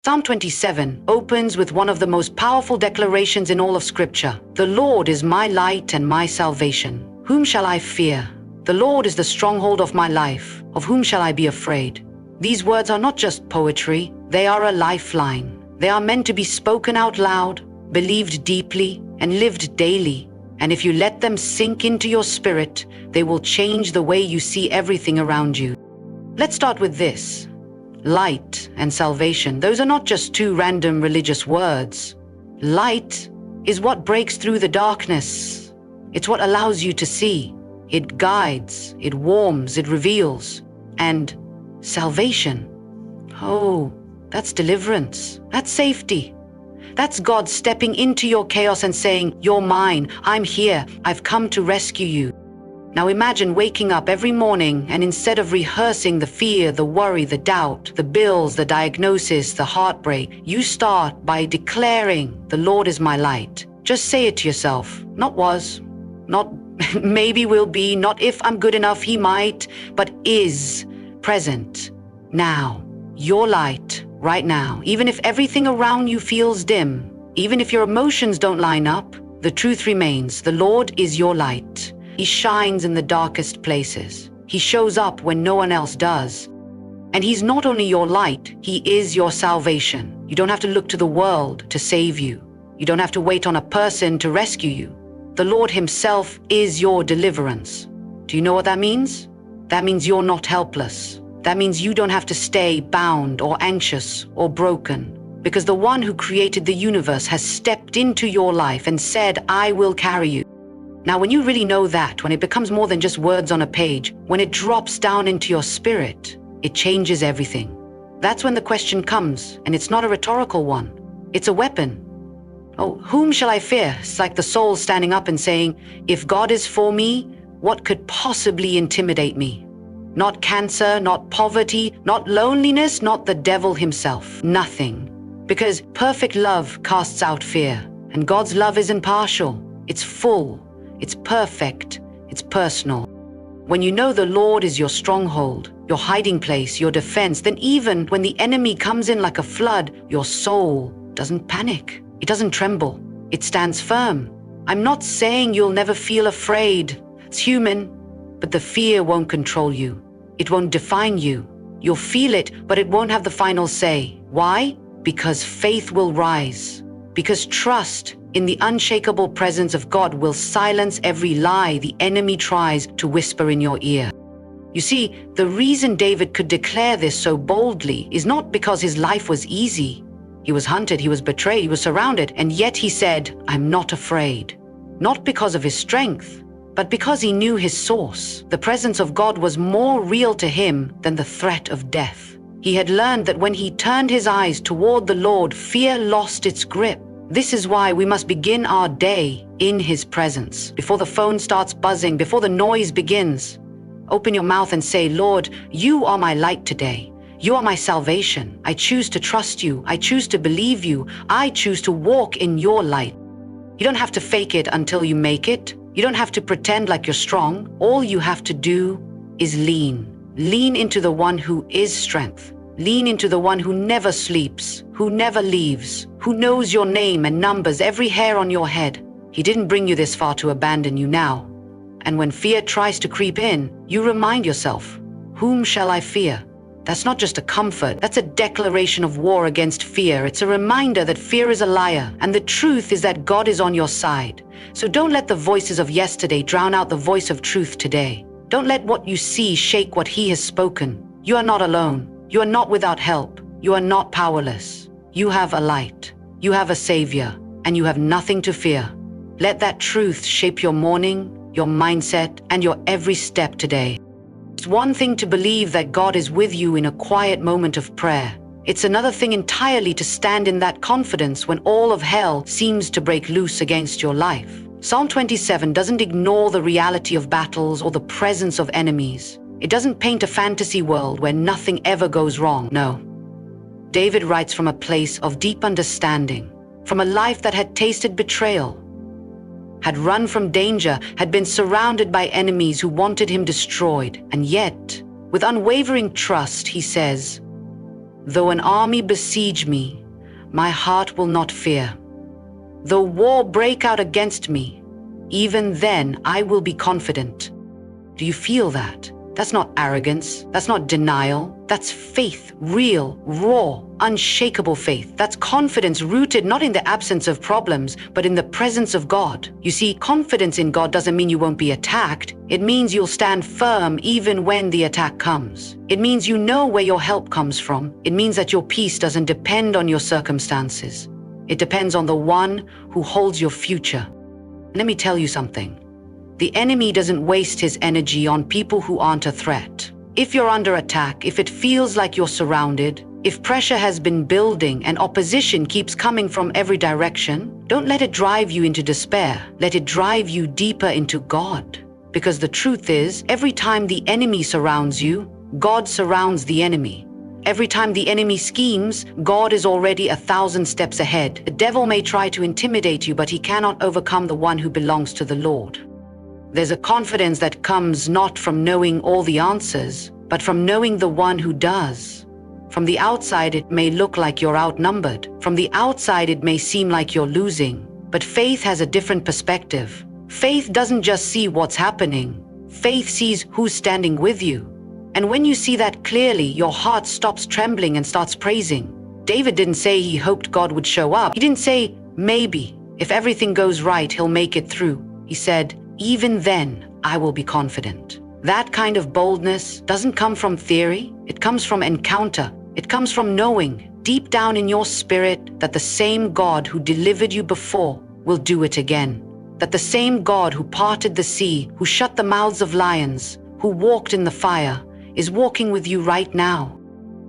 Psalm 27 opens with one of the most powerful declarations in all of Scripture. The Lord is my light and my salvation. Whom shall I fear? The Lord is the stronghold of my life. Of whom shall I be afraid? These words are not just poetry, they are a lifeline. They are meant to be spoken out loud, believed deeply, and lived daily. And if you let them sink into your spirit, they will change the way you see everything around you. Let's start with this. Light and salvation, those are not just two random religious words. Light is what breaks through the darkness. It's what allows you to see. It guides, it warms, it reveals. And salvation, oh, that's deliverance, that's safety. That's God stepping into your chaos and saying, "You're mine, I'm here, I've come to rescue you." Now imagine waking up every morning and instead of rehearsing the fear, the worry, the doubt, the bills, the diagnosis, the heartbreak, you start by declaring, "The Lord is my light." Just say it to yourself. Not was, not maybe will be, not if I'm good enough, he might, but is present now. Your light right now. Even if everything around you feels dim, even if your emotions don't line up, the truth remains. The Lord is your light. He shines in the darkest places. He shows up when no one else does. And he's not only your light, he is your salvation. You don't have to look to the world to save you. You don't have to wait on a person to rescue you. The Lord himself is your deliverance. Do you know what that means? That means you're not helpless. That means you don't have to stay bound or anxious or broken, because the one who created the universe has stepped into your life and said, "I will carry you." Now, when you really know that, when it becomes more than just words on a page, when it drops down into your spirit, it changes everything. That's when the question comes, and it's not a rhetorical one. It's a weapon. Oh, whom shall I fear? It's like the soul standing up and saying, if God is for me, what could possibly intimidate me? Not cancer, not poverty, not loneliness, not the devil himself. Nothing. Because perfect love casts out fear, and God's love isn't partial. It's full. It's perfect, it's personal. When you know the Lord is your stronghold, your hiding place, your defense, then even when the enemy comes in like a flood, your soul doesn't panic. It doesn't tremble. It stands firm. I'm not saying you'll never feel afraid. It's human, but the fear won't control you. It won't define you. You'll feel it, but it won't have the final say. Why? Because faith will rise. Because trust in the unshakable presence of God will silence every lie the enemy tries to whisper in your ear. You see, the reason David could declare this so boldly is not because his life was easy. He was hunted, he was betrayed, he was surrounded, and yet he said, "I'm not afraid." Not because of his strength, but because he knew his source. The presence of God was more real to him than the threat of death. He had learned that when he turned his eyes toward the Lord, fear lost its grip. This is why we must begin our day in his presence. Before the phone starts buzzing, before the noise begins, open your mouth and say, "Lord, you are my light today. You are my salvation. I choose to trust you. I choose to believe you. I choose to walk in your light." You don't have to fake it until you make it. You don't have to pretend like you're strong. All you have to do is lean. Lean into the one who is strength. Lean into the one who never sleeps, who never leaves, who knows your name and numbers every hair on your head. He didn't bring you this far to abandon you now. And when fear tries to creep in, you remind yourself, whom shall I fear? That's not just a comfort, that's a declaration of war against fear. It's a reminder that fear is a liar, and the truth is that God is on your side. So don't let the voices of yesterday drown out the voice of truth today. Don't let what you see shake what he has spoken. You are not alone. You are not without help. You are not powerless. You have a light. You have a savior, and you have nothing to fear. Let that truth shape your morning, your mindset, and your every step today. It's one thing to believe that God is with you in a quiet moment of prayer. It's another thing entirely to stand in that confidence when all of hell seems to break loose against your life. Psalm 27 doesn't ignore the reality of battles or the presence of enemies. It doesn't paint a fantasy world where nothing ever goes wrong. No. David writes from a place of deep understanding, from a life that had tasted betrayal, had run from danger, had been surrounded by enemies who wanted him destroyed. And yet, with unwavering trust, he says, Though an army besiege me, my heart will not fear. Though war break out against me, even then I will be confident. Do you feel that? That's not arrogance. That's not denial. That's faith, real, raw, unshakable faith. That's confidence rooted not in the absence of problems, but in the presence of God. You see, confidence in God doesn't mean you won't be attacked. It means you'll stand firm even when the attack comes. It means you know where your help comes from. It means that your peace doesn't depend on your circumstances. It depends on the one who holds your future. Let me tell you something. The enemy doesn't waste his energy on people who aren't a threat. If you're under attack, if it feels like you're surrounded, if pressure has been building and opposition keeps coming from every direction, don't let it drive you into despair. Let it drive you deeper into God. Because the truth is, every time the enemy surrounds you, God surrounds the enemy. Every time the enemy schemes, God is already 1,000 steps ahead. The devil may try to intimidate you, but he cannot overcome the one who belongs to the Lord. There's a confidence that comes not from knowing all the answers, but from knowing the one who does. From the outside, it may look like you're outnumbered. From the outside, it may seem like you're losing. But faith has a different perspective. Faith doesn't just see what's happening. Faith sees who's standing with you. And when you see that clearly, your heart stops trembling and starts praising. David didn't say he hoped God would show up. He didn't say, maybe, if everything goes right, he'll make it through. He said, even then, I will be confident. That kind of boldness doesn't come from theory. It comes from encounter. It comes from knowing deep down in your spirit that the same God who delivered you before will do it again. That the same God who parted the sea, who shut the mouths of lions, who walked in the fire, is walking with you right now.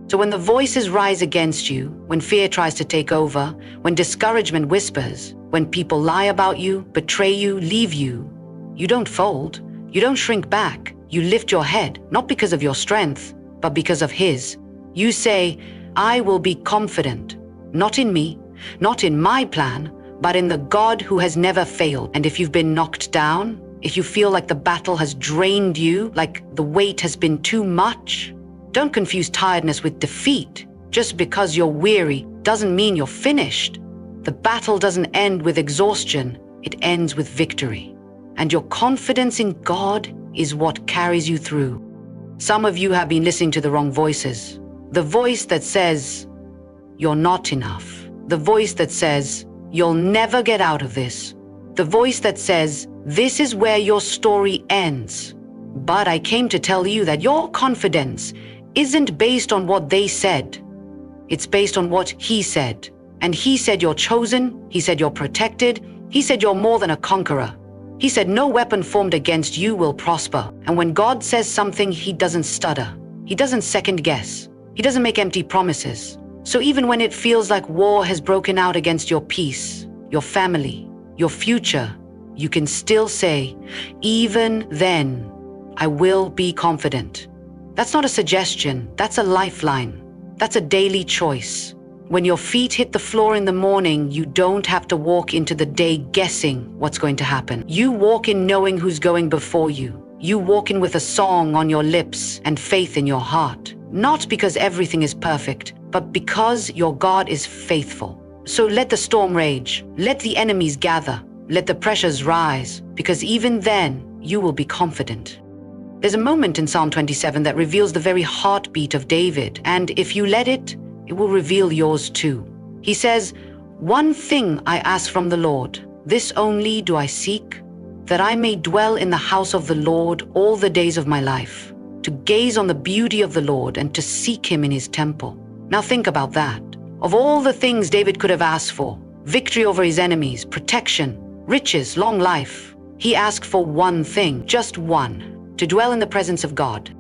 So when the voices rise against you, when fear tries to take over, when discouragement whispers, when people lie about you, betray you, leave you, you don't fold, you don't shrink back, you lift your head, not because of your strength, but because of His. You say, I will be confident, not in me, not in my plan, but in the God who has never failed. And if you've been knocked down, if you feel like the battle has drained you, like the weight has been too much, don't confuse tiredness with defeat. Just because you're weary doesn't mean you're finished. The battle doesn't end with exhaustion, it ends with victory. And your confidence in God is what carries you through. Some of you have been listening to the wrong voices. The voice that says, you're not enough. The voice that says, you'll never get out of this. The voice that says, this is where your story ends. But I came to tell you that your confidence isn't based on what they said. It's based on what He said. And He said you're chosen. He said you're protected. He said you're more than a conqueror. He said no weapon formed against you will prosper. And when God says something, He doesn't stutter. He doesn't second guess. He doesn't make empty promises. So even when it feels like war has broken out against your peace, your family, your future, you can still say, even then, I will be confident. That's not a suggestion, that's a lifeline. That's a daily choice. When your feet hit the floor in the morning, you don't have to walk into the day guessing what's going to happen. You walk in knowing who's going before you. You walk in with a song on your lips and faith in your heart. Not because everything is perfect, but because your God is faithful. So let the storm rage, let the enemies gather, let the pressures rise, because even then you will be confident. There's a moment in Psalm 27 that reveals the very heartbeat of David, and if you let it, it will reveal yours too. He says, one thing I ask from the Lord, this only do I seek, that I may dwell in the house of the Lord all the days of my life, to gaze on the beauty of the Lord and to seek Him in His temple. Now think about that. Of all the things David could have asked for, victory over his enemies, protection, riches, long life, he asked for one thing, just one, to dwell in the presence of God.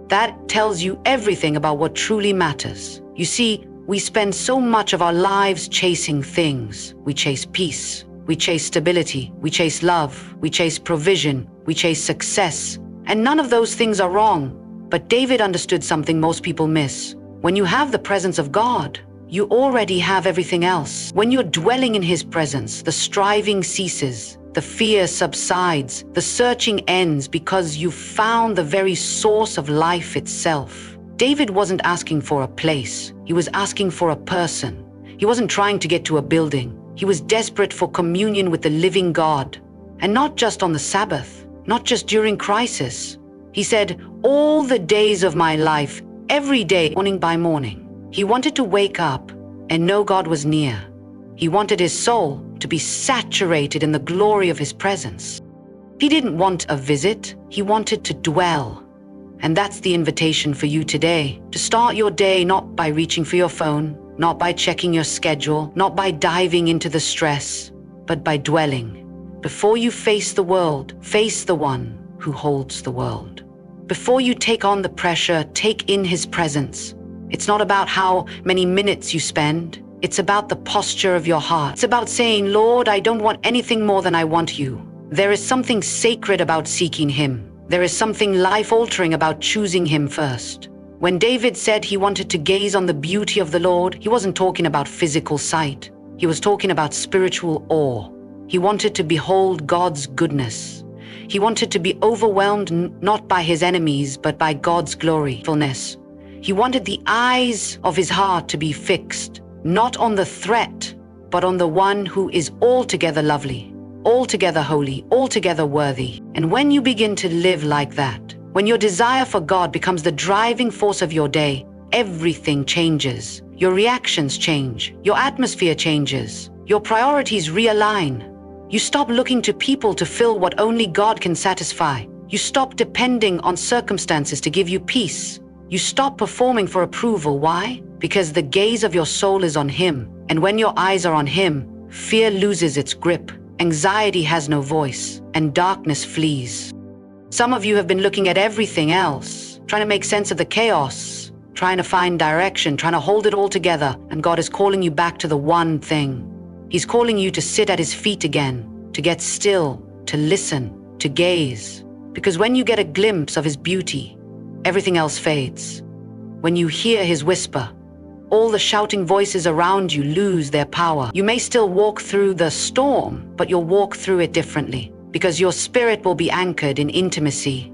That tells you everything about what truly matters. You see, we spend so much of our lives chasing things. We chase peace, we chase stability, we chase love, we chase provision, we chase success. And none of those things are wrong. But David understood something most people miss. When you have the presence of God, you already have everything else. When you're dwelling in His presence, the striving ceases, the fear subsides, the searching ends because you've found the very source of life itself. David wasn't asking for a place. He was asking for a person. He wasn't trying to get to a building. He was desperate for communion with the living God. And not just on the Sabbath, not just during crisis. He said, all the days of my life, every day, morning by morning. He wanted to wake up and know God was near. He wanted his soul to be saturated in the glory of his presence. He didn't want a visit, he wanted to dwell. And that's the invitation for you today, to start your day not by reaching for your phone, not by checking your schedule, not by diving into the stress, but by dwelling. Before you face the world, face the one who holds the world. Before you take on the pressure, take in his presence. It's not about how many minutes you spend. It's about the posture of your heart. It's about saying, Lord, I don't want anything more than I want you. There is something sacred about seeking him. There is something life-altering about choosing him first. When David said he wanted to gaze on the beauty of the Lord, he wasn't talking about physical sight. He was talking about spiritual awe. He wanted to behold God's goodness. He wanted to be overwhelmed not by his enemies, but by God's gloryfulness. He wanted the eyes of his heart to be fixed, not on the threat, but on the one who is altogether lovely, altogether holy, altogether worthy. And when you begin to live like that, when your desire for God becomes the driving force of your day, everything changes. Your reactions change. Your atmosphere changes. Your priorities realign. You stop looking to people to fill what only God can satisfy. You stop depending on circumstances to give you peace. You stop performing for approval. Why? Because the gaze of your soul is on him. And when your eyes are on him, fear loses its grip, anxiety has no voice, and darkness flees. Some of you have been looking at everything else, trying to make sense of the chaos, trying to find direction, trying to hold it all together, and God is calling you back to the one thing. He's calling you to sit at his feet again, to get still, to listen, to gaze. Because when you get a glimpse of his beauty, everything else fades. When you hear his whisper, all the shouting voices around you lose their power. You may still walk through the storm, but you'll walk through it differently, because your spirit will be anchored in intimacy.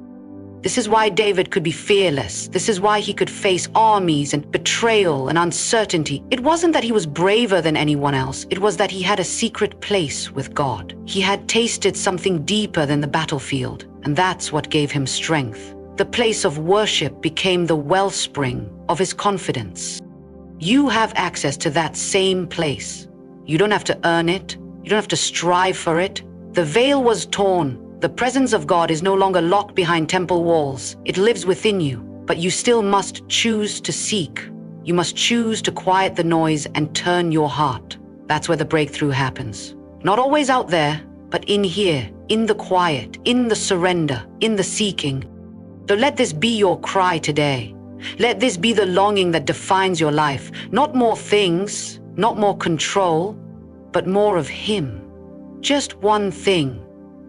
This is why David could be fearless. This is why he could face armies and betrayal and uncertainty. It wasn't that he was braver than anyone else. It was that he had a secret place with God. He had tasted something deeper than the battlefield, and that's what gave him strength. The place of worship became the wellspring of his confidence. You have access to that same place. You don't have to earn it. You don't have to strive for it. The veil was torn. The presence of God is no longer locked behind temple walls. It lives within you, but you still must choose to seek. You must choose to quiet the noise and turn your heart. That's where the breakthrough happens. Not always out there, but in here, in the quiet, in the surrender, in the seeking. So let this be your cry today. Let this be the longing that defines your life. Not more things, not more control, but more of him. Just one thing.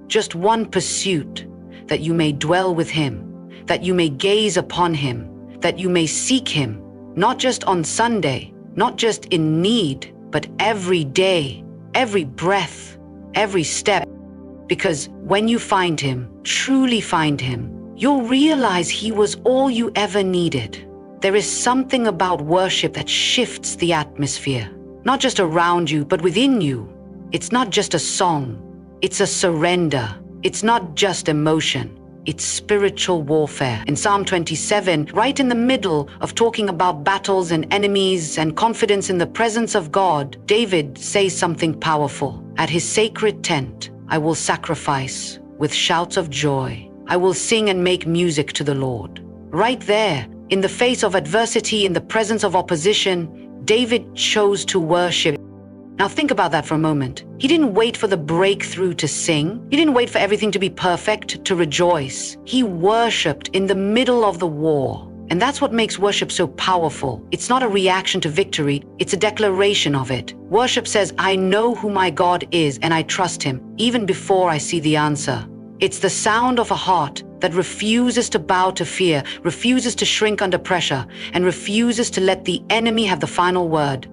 Just one pursuit, that you may dwell with him, that you may gaze upon him, that you may seek him, not just on Sunday, not just in need, but every day, every breath, every step. Because when you find him, truly find him, you'll realize he was all you ever needed. There is something about worship that shifts the atmosphere, not just around you, but within you. It's not just a song. It's a surrender. It's not just emotion. It's spiritual warfare. In Psalm 27, right in the middle of talking about battles and enemies and confidence in the presence of God, David says something powerful. At his sacred tent, I will sacrifice with shouts of joy. I will sing and make music to the Lord. Right there, in the face of adversity, in the presence of opposition, David chose to worship. Now think about that for a moment. He didn't wait for the breakthrough to sing. He didn't wait for everything to be perfect to rejoice. He worshiped in the middle of the war. And that's what makes worship so powerful. It's not a reaction to victory, it's a declaration of it. Worship says, I know who my God is and I trust him, even before I see the answer. It's the sound of a heart that refuses to bow to fear, refuses to shrink under pressure, and refuses to let the enemy have the final word.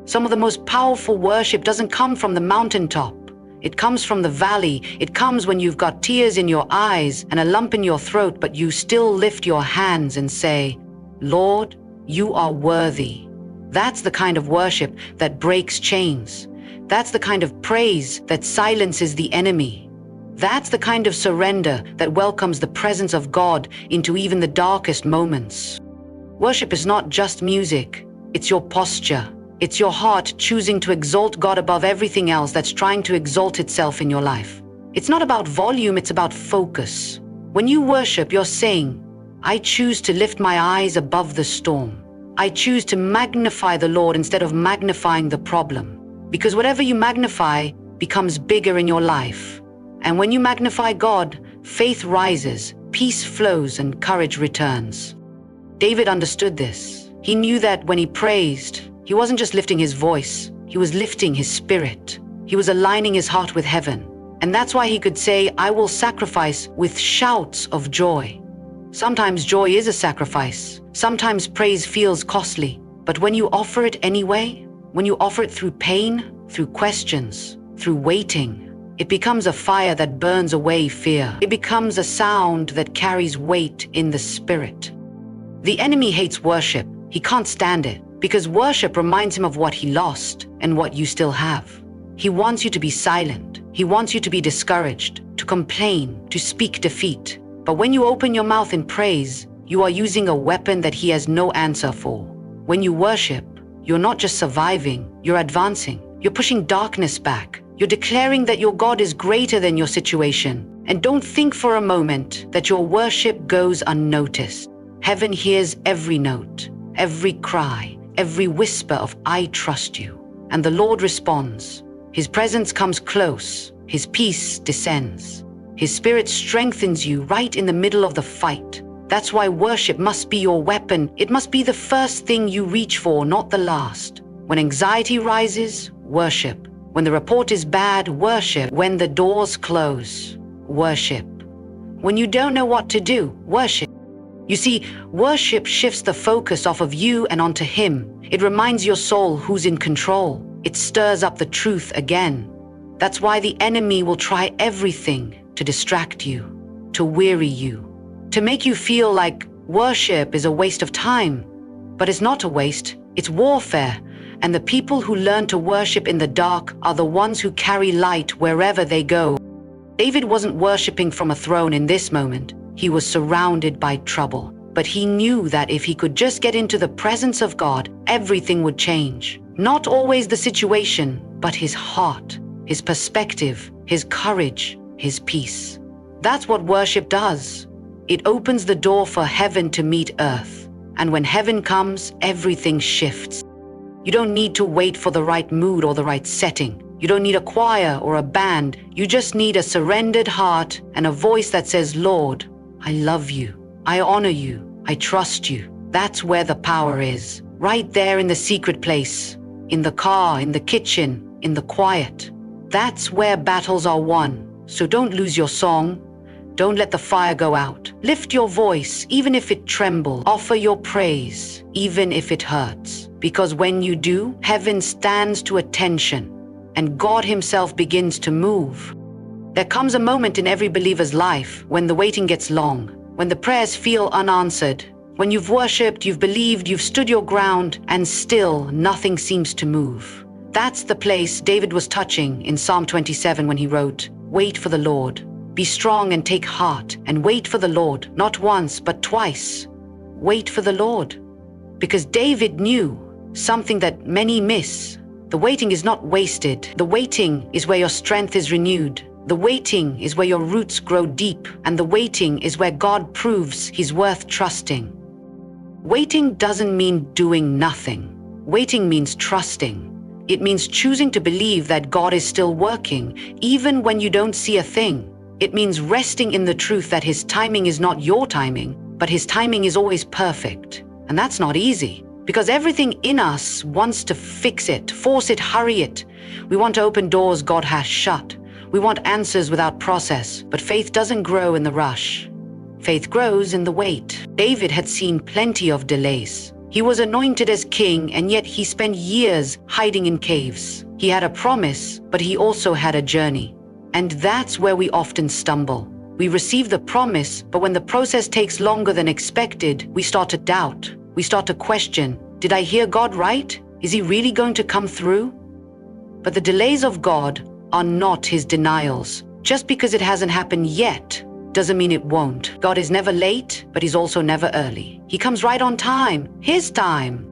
Some of the most powerful worship doesn't come from the mountaintop. It comes from the valley. It comes when you've got tears in your eyes and a lump in your throat, but you still lift your hands and say, Lord, you are worthy. That's the kind of worship that breaks chains. That's the kind of praise that silences the enemy. That's the kind of surrender that welcomes the presence of God into even the darkest moments. Worship is not just music, it's your posture. It's your heart choosing to exalt God above everything else that's trying to exalt itself in your life. It's not about volume, it's about focus. When you worship, you're saying, I choose to lift my eyes above the storm. I choose to magnify the Lord instead of magnifying the problem. Because whatever you magnify becomes bigger in your life. And when you magnify God, faith rises, peace flows, and courage returns. David understood this. He knew that when he praised, he wasn't just lifting his voice, he was lifting his spirit. He was aligning his heart with heaven. And that's why he could say, I will sacrifice with shouts of joy. Sometimes joy is a sacrifice. Sometimes praise feels costly. But when you offer it anyway, when you offer it through pain, through questions, through waiting, it becomes a fire that burns away fear. It becomes a sound that carries weight in the spirit. The enemy hates worship. He can't stand it because worship reminds him of what he lost and what you still have. He wants you to be silent. He wants you to be discouraged, to complain, to speak defeat. But when you open your mouth in praise, you are using a weapon that he has no answer for. When you worship, you're not just surviving, you're advancing. You're pushing darkness back. You're declaring that your God is greater than your situation. And don't think for a moment that your worship goes unnoticed. Heaven hears every note, every cry, every whisper of I trust you. And the Lord responds. His presence comes close. His peace descends. His spirit strengthens you right in the middle of the fight. That's why worship must be your weapon. It must be the first thing you reach for, not the last. When anxiety rises, worship. When the report is bad, worship. When the doors close, worship. When you don't know what to do, worship. You see, worship shifts the focus off of you and onto Him. It reminds your soul who's in control. It stirs up the truth again. That's why the enemy will try everything to distract you, to weary you, to make you feel like worship is a waste of time. But it's not a waste, it's warfare. And the people who learn to worship in the dark are the ones who carry light wherever they go. David wasn't worshiping from a throne in this moment. He was surrounded by trouble. But he knew that if he could just get into the presence of God, everything would change. Not always the situation, but his heart, his perspective, his courage, his peace. That's what worship does. It opens the door for heaven to meet earth. And when heaven comes, everything shifts. You don't need to wait for the right mood or the right setting. You don't need a choir or a band. You just need a surrendered heart and a voice that says, Lord, I love you. I honor you. I trust you. That's where the power is. Right there in the secret place. In the car, in the kitchen, in the quiet. That's where battles are won. So don't lose your song. Don't let the fire go out. Lift your voice, even if it trembles. Offer your praise, even if it hurts. Because when you do, heaven stands to attention, and God Himself begins to move. There comes a moment in every believer's life when the waiting gets long, when the prayers feel unanswered, when you've worshipped, you've believed, you've stood your ground, and still nothing seems to move. That's the place David was touching in Psalm 27 when he wrote, Wait for the Lord. Be strong and take heart, and wait for the Lord, not once, but twice. Wait for the Lord. Because David knew something that many miss. The waiting is not wasted. The waiting is where your strength is renewed. The waiting is where your roots grow deep. And the waiting is where God proves He's worth trusting. Waiting doesn't mean doing nothing. Waiting means trusting. It means choosing to believe that God is still working, even when you don't see a thing. It means resting in the truth that His timing is not your timing, but His timing is always perfect. And that's not easy, because everything in us wants to fix it, force it, hurry it. We want to open doors God has shut. We want answers without process, but faith doesn't grow in the rush. Faith grows in the wait. David had seen plenty of delays. He was anointed as king, and yet he spent years hiding in caves. He had a promise, but he also had a journey. And that's where we often stumble. We receive the promise, but when the process takes longer than expected, we start to doubt. we start to question, did I hear God right? Is he really going to come through? But the delays of God are not his denials. Just because it hasn't happened yet doesn't mean it won't. God is never late, but he's also never early. He comes right on time, his time.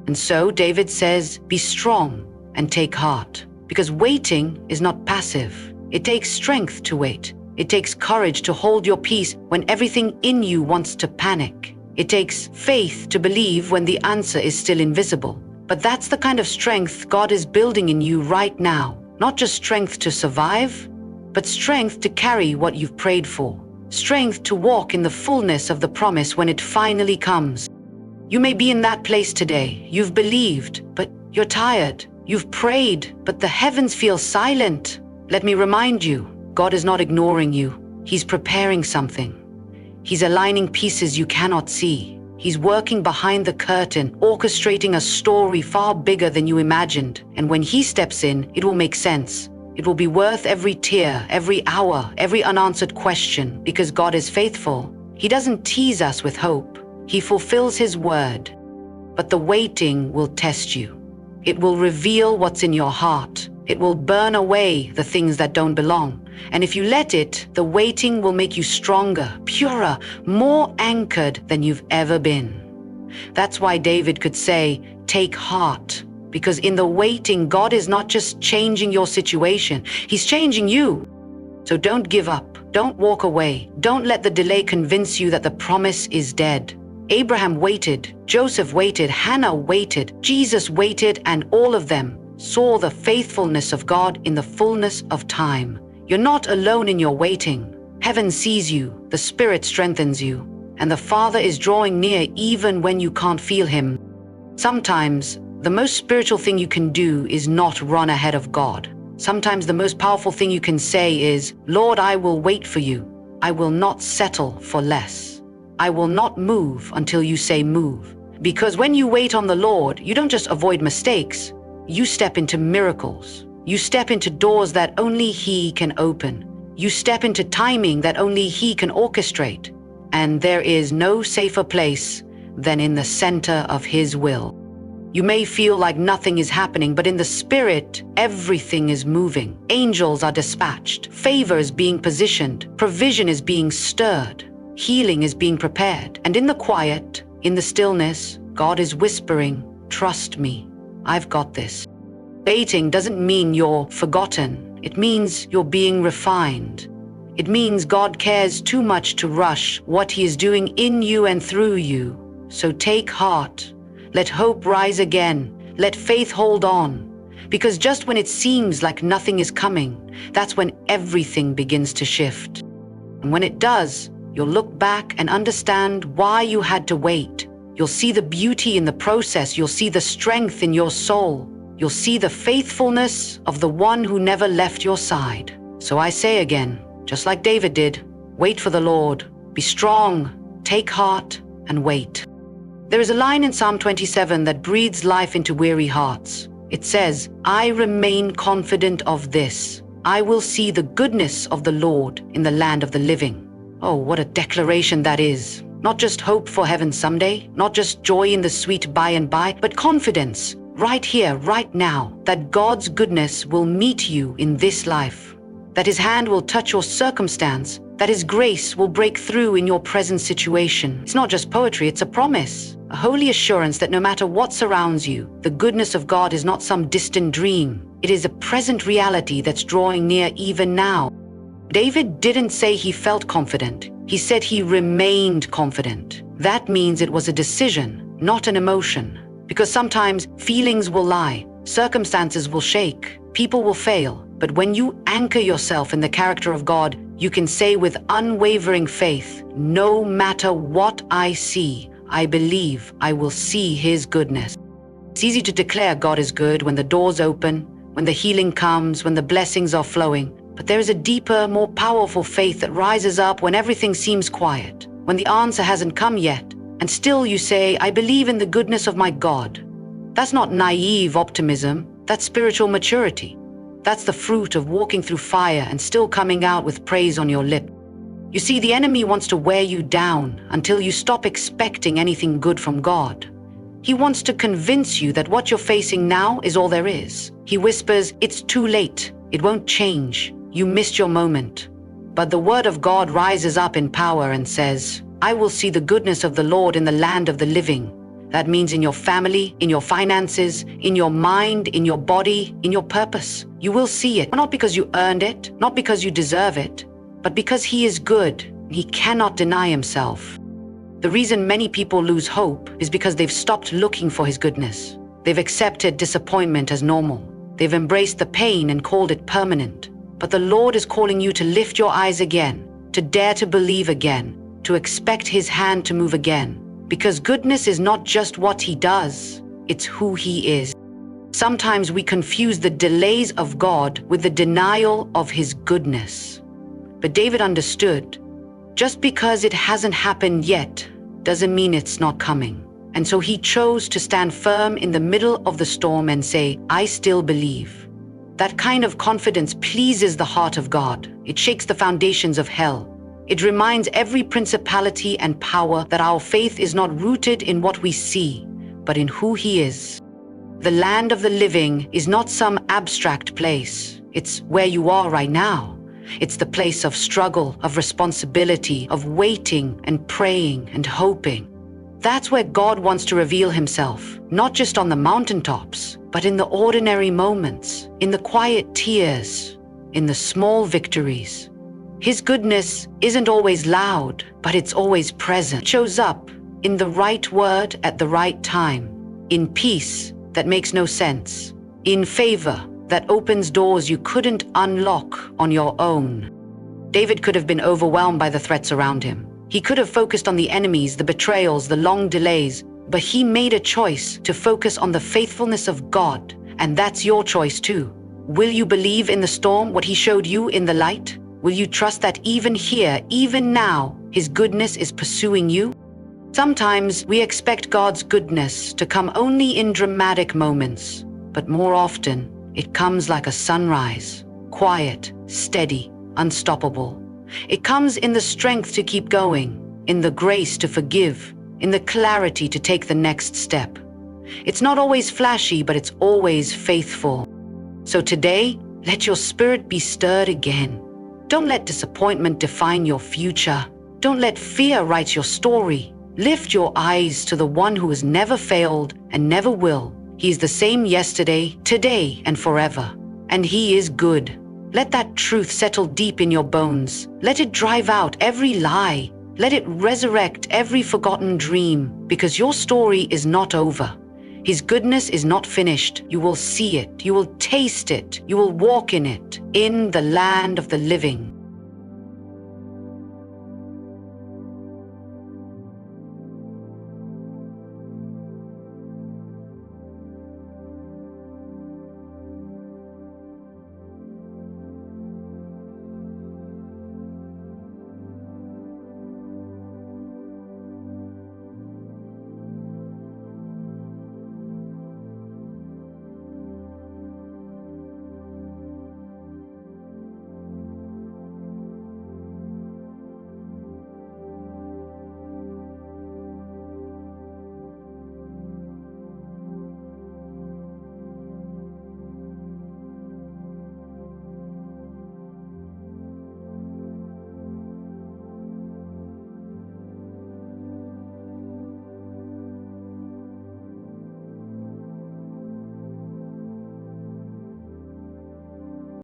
And so David says, be strong and take heart. Because waiting is not passive. It takes strength to wait. It takes courage to hold your peace when everything in you wants to panic. It takes faith to believe when the answer is still invisible. But that's the kind of strength God is building in you right now. Not just strength to survive, but strength to carry what you've prayed for. Strength to walk in the fullness of the promise when it finally comes. You may be in that place today. You've believed, but you're tired. You've prayed, but the heavens feel silent. Let me remind you, God is not ignoring you. He's preparing something. He's aligning pieces you cannot see. He's working behind the curtain, orchestrating a story far bigger than you imagined. And when he steps in, it will make sense. It will be worth every tear, every hour, every unanswered question, because God is faithful. He doesn't tease us with hope. He fulfills his word. But the waiting will test you. It will reveal what's in your heart. It will burn away the things that don't belong. And if you let it, the waiting will make you stronger, purer, more anchored than you've ever been. That's why David could say, take heart. Because in the waiting, God is not just changing your situation, he's changing you. So don't give up. Don't walk away. Don't let the delay convince you that the promise is dead. Abraham waited, Joseph waited, Hannah waited, Jesus waited, and all of them saw the faithfulness of God in the fullness of time. You're not alone in your waiting. Heaven sees you, the Spirit strengthens you, and the Father is drawing near even when you can't feel him. Sometimes, the most spiritual thing you can do is not run ahead of God. Sometimes the most powerful thing you can say is, Lord, I will wait for you. I will not settle for less. I will not move until you say move. Because when you wait on the Lord, you don't just avoid mistakes. You step into miracles. You step into doors that only he can open. You step into timing that only he can orchestrate. And there is no safer place than in the center of his will. You may feel like nothing is happening, but in the spirit, everything is moving. Angels are dispatched. Favor is being positioned. Provision is being stirred. Healing is being prepared. And in the quiet, in the stillness, God is whispering, trust me, I've got this. Waiting doesn't mean you're forgotten. It means you're being refined. It means God cares too much to rush what he is doing in you and through you. So take heart. Let hope rise again. Let faith hold on. Because just when it seems like nothing is coming, that's when everything begins to shift. And when it does, you'll look back and understand why you had to wait. You'll see the beauty in the process. You'll see the strength in your soul. You'll see the faithfulness of the one who never left your side. So I say again, just like David did, wait for the Lord. Be strong, take heart, and wait. There is a line in Psalm 27 that breathes life into weary hearts. It says, I remain confident of this. I will see the goodness of the Lord in the land of the living. Oh, what a declaration that is. Not just hope for heaven someday, not just joy in the sweet by and by, but confidence right here, right now, that God's goodness will meet you in this life, that his hand will touch your circumstance, that his grace will break through in your present situation. It's not just poetry, it's a promise, a holy assurance that no matter what surrounds you, the goodness of God is not some distant dream. It is a present reality that's drawing near even now. David didn't say he felt confident. He said he remained confident. That means it was a decision, not an emotion. Because sometimes feelings will lie, circumstances will shake, people will fail. But when you anchor yourself in the character of God, you can say with unwavering faith, no matter what I see, I believe I will see his goodness. It's easy to declare God is good when the doors open, when the healing comes, when the blessings are flowing. But there is a deeper, more powerful faith that rises up when everything seems quiet, when the answer hasn't come yet, and still you say, I believe in the goodness of my God. That's not naive optimism, that's spiritual maturity. That's the fruit of walking through fire and still coming out with praise on your lip. You see, the enemy wants to wear you down until you stop expecting anything good from God. He wants to convince you that what you're facing now is all there is. He whispers, "It's too late. It won't change. You missed your moment." But the word of God rises up in power and says, "I will see the goodness of the Lord in the land of the living." That means in your family, in your finances, in your mind, in your body, in your purpose. You will see it, not because you earned it, not because you deserve it, but because He is good. He cannot deny Himself. The reason many people lose hope is because they've stopped looking for His goodness. They've accepted disappointment as normal. They've embraced the pain and called it permanent. But the Lord is calling you to lift your eyes again, to dare to believe again, to expect His hand to move again. Because goodness is not just what He does, it's who He is. Sometimes we confuse the delays of God with the denial of His goodness. But David understood, just because it hasn't happened yet doesn't mean it's not coming. And so he chose to stand firm in the middle of the storm and say, "I still believe." That kind of confidence pleases the heart of God. It shakes the foundations of hell. It reminds every principality and power that our faith is not rooted in what we see, but in who He is. The land of the living is not some abstract place. It's where you are right now. It's the place of struggle, of responsibility, of waiting and praying and hoping. That's where God wants to reveal Himself, not just on the mountaintops, but in the ordinary moments, in the quiet tears, in the small victories. His goodness isn't always loud, but it's always present. It shows up in the right word at the right time, in peace that makes no sense, in favor that opens doors you couldn't unlock on your own. David could have been overwhelmed by the threats around him. He could have focused on the enemies, the betrayals, the long delays, but he made a choice to focus on the faithfulness of God, and that's your choice too. Will you believe in the storm what He showed you in the light? Will you trust that even here, even now, His goodness is pursuing you? Sometimes we expect God's goodness to come only in dramatic moments, but more often it comes like a sunrise, quiet, steady, unstoppable. It comes in the strength to keep going, in the grace to forgive, in the clarity to take the next step. It's not always flashy, but it's always faithful. So today, let your spirit be stirred again. Don't let disappointment define your future. Don't let fear write your story. Lift your eyes to the one who has never failed and never will. He is the same yesterday, today, and forever. And He is good. Let that truth settle deep in your bones. Let it drive out every lie. Let it resurrect every forgotten dream, because your story is not over. His goodness is not finished. You will see it. You will taste it. You will walk in it, in the land of the living.